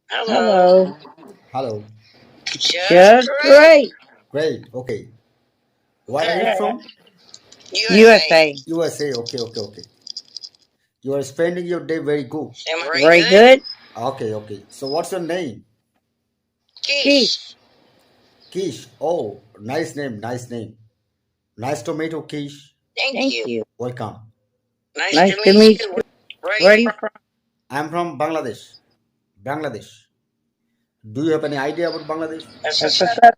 Hello. Hello. Hello. Just great. Great. Okay. Where are you Yeah. from? USA. USA. Okay. Okay. Okay. You are spending your day very good. Very good. Okay. Okay. So what's your name? Kish. Kish. Oh, nice name. Nice name. Nice to meet you, Kish. Thank you. Welcome. Nice to meet you. Where are you from? I'm from Bangladesh. Bangladesh. Do you have any idea about Bangladesh? That's what's up.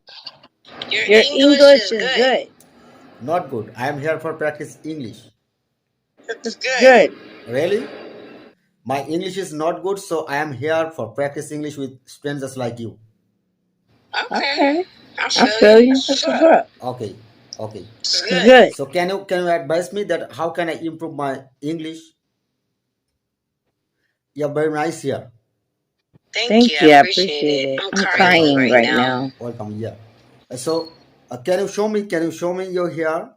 Your English is good. Not good. I am here for practice English. It's good. Really? My English is not good, so I am here for practice English with strangers like you. Okay. I feel you. That's what's up. Okay. Okay. It's good. So can you advise me that how can I improve my English? You're very nice here. Thank you. I appreciate it. I'm Welcome. crying right now. Welcome. Yeah. So can you show me? Can you show me your hair?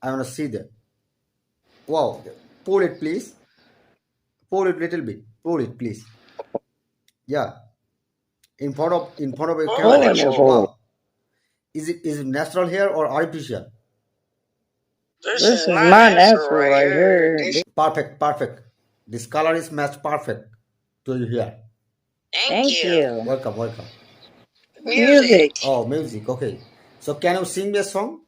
I want to see that. Wow. Pull it, please. Pull it little bit. Pull it, please. Yeah. In front of your camera. Oh Wonderful. wow. Is it natural hair or artificial? This is my natural right here. Perfect. Perfect. This color is matched perfect to your hair. Thank you. Welcome. Welcome. Music. Oh, music. Okay. So can you sing me a song?